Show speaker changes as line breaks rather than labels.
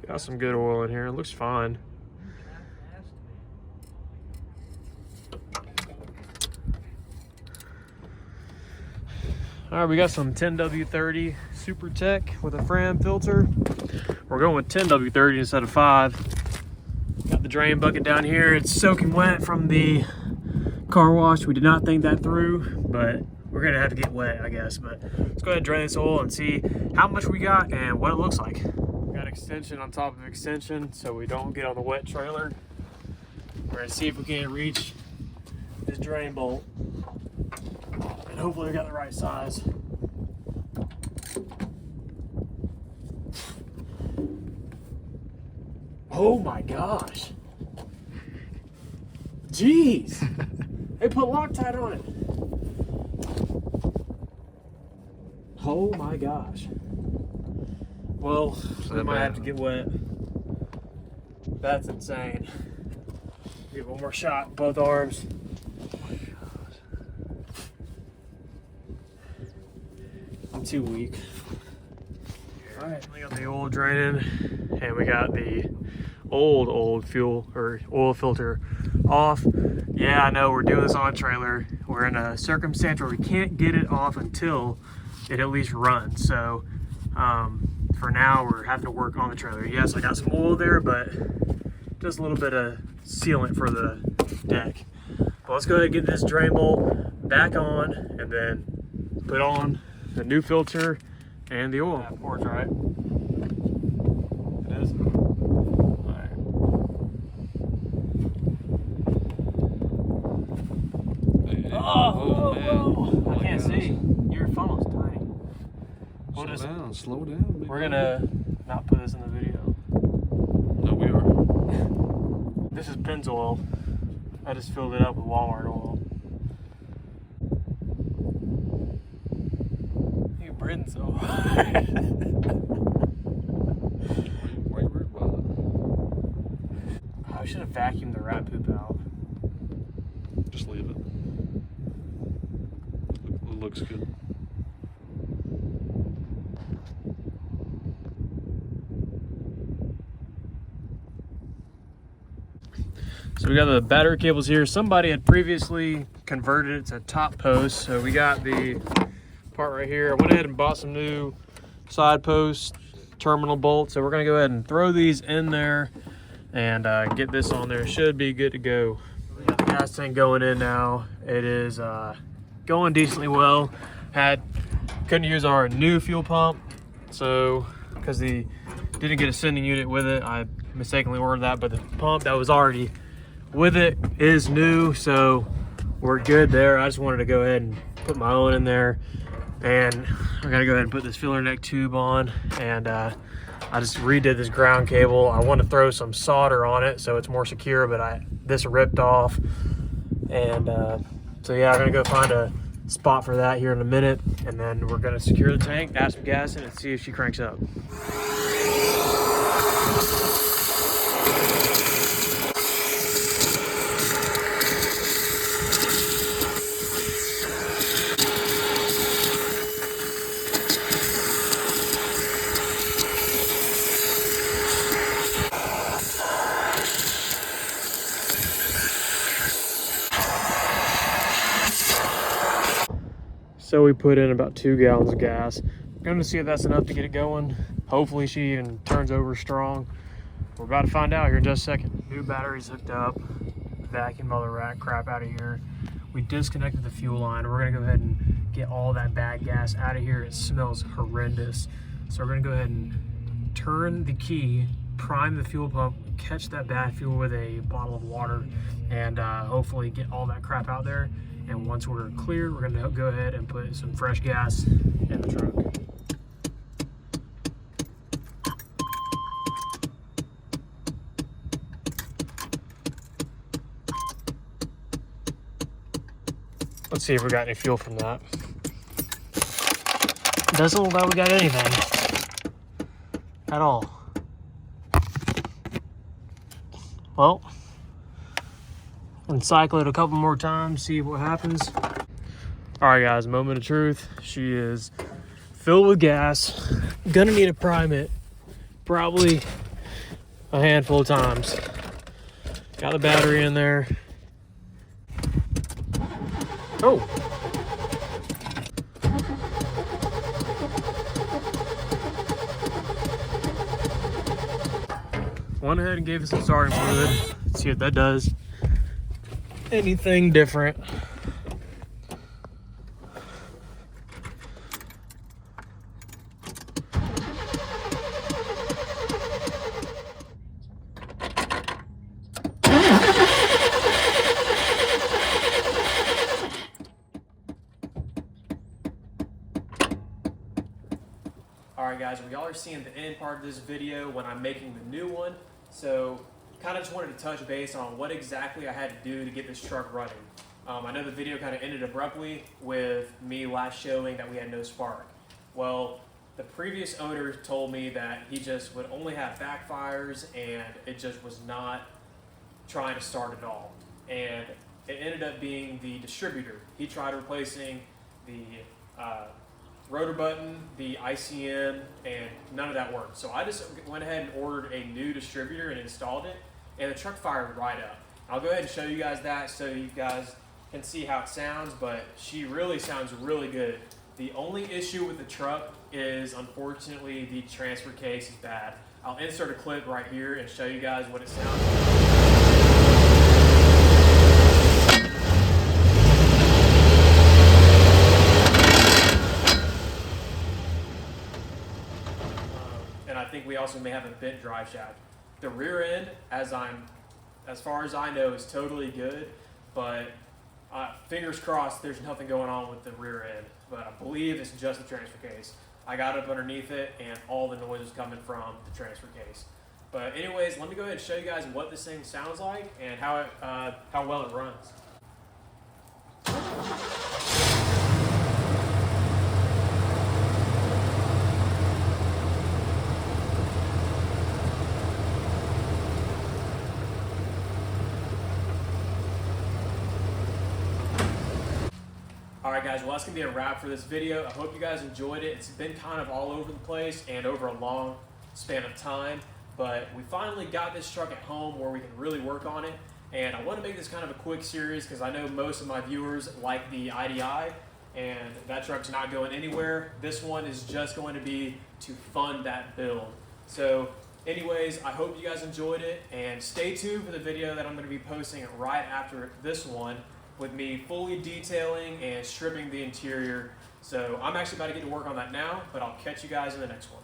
Got some good oil in here. It looks fine. All right, we got some 10W30 Super Tech with a Fram filter. We're going with 10W30 instead of 5. Got the drain bucket down here. It's soaking wet from the car wash. We did not think that through, but we're gonna have to get wet, I guess. But let's go ahead and drain this oil and see how much we got and what it looks like. We got extension on top of extension so we don't get on the wet trailer. We're gonna see if we can reach this drain bolt. And hopefully we got the right size. Oh my gosh. Jeez. They put Loctite on it. Oh my gosh. Well, we might have to get wet. That's insane. Get one more shot, both arms. I'm too weak. All right, we got the oil draining, and we got the old fuel or oil filter off. Yeah, I know we're doing this on a trailer. We're in a circumstance where we can't get it off until it at least runs. So for now, we're having to work on the trailer. Yes, I got some oil there, but just a little bit of sealant for the deck. But let's go ahead and get this drain bolt back on and then put on the new filter and the oil. That pours, right? It is. All right. Oh, whoa. I can't see. Your funnel's tiny.
Slow down.
We're gonna not put this in the video.
No, we are.
This is Pennzoil. I just filled it up with Walmart oil. You breathing so hard.
Why are you worried about it?
I should have vacuumed the rat poop out.
Just leave it. It looks good.
So we got the battery cables here. Somebody had previously converted it to top post. So we got the part right here. I went ahead and bought some new side post terminal bolts. So we're gonna go ahead and throw these in there and get this on there. Should be good to go. We got the gas tank going in now. It is going decently well. Couldn't use our new fuel pump. So, because the didn't get a sending unit with it, I mistakenly ordered that, but the pump that was already with it is new, so we're good there. I just wanted to go ahead and put my own in there, and I gotta go ahead and put this filler neck tube on, and I just redid this ground cable. I want to throw some solder on it so it's more secure, but this ripped off, and so yeah, I'm gonna go find a spot for that here in a minute, and then we're gonna secure the tank, add some gas in, and see if she cranks up. So we put in about 2 gallons of gas. I'm going to see if that's enough to get it going. Hopefully she even turns over strong. We're about to find out here in just a second. New batteries hooked up. Vacuum all the rat crap out of here. We disconnected the fuel line. We're going to go ahead and get all that bad gas out of here. It smells horrendous. So we're going to go ahead and turn the key, prime the fuel pump, catch that bad fuel with a bottle of water, and hopefully get all that crap out there. And once we're clear, we're gonna go ahead and put some fresh gas in the truck. Let's see if we got any fuel from that. Doesn't look like we got anything at all. Well, and cycle it a couple more times, see what happens. All right, guys, moment of truth. She is filled with gas. Gonna need to prime it. Probably a handful of times. Got the battery in there. Oh. Went ahead and gave it some starting fluid. Let's see what that does. Anything different. Alright guys, we all are seeing the end part of this video when I'm making the new one. So kind of just wanted to touch base on what exactly I had to do to get this truck running. I know the video kind of ended abruptly with me last showing that we had no spark. Well, the previous owner told me that he just would only have backfires and it just was not trying to start at all. And it ended up being the distributor. He tried replacing the rotor button, the ICM, and none of that worked. So I just went ahead and ordered a new distributor and installed it, and the truck fired right up. I'll go ahead and show you guys that so you guys can see how it sounds, but she really sounds really good. The only issue with the truck is, unfortunately, the transfer case is bad. I'll insert a clip right here and show you guys what it sounds like. And I think we also may have a bent drive shaft. The rear end, as far as I know, is totally good, but fingers crossed there's nothing going on with the rear end, but I believe it's just the transfer case. I got up underneath it and all the noise was coming from the transfer case. But anyways, let me go ahead and show you guys what this thing sounds like and how well it runs. Alright guys, well that's going to be a wrap for this video. I hope you guys enjoyed it. It's been kind of all over the place and over a long span of time, but we finally got this truck at home where we can really work on it. And I want to make this kind of a quick series because I know most of my viewers like the IDI and that truck's not going anywhere. This one is just going to be to fund that build. So anyways, I hope you guys enjoyed it and stay tuned for the video that I'm going to be posting right after this one, with me fully detailing and stripping the interior. So I'm actually about to get to work on that now, but I'll catch you guys in the next one.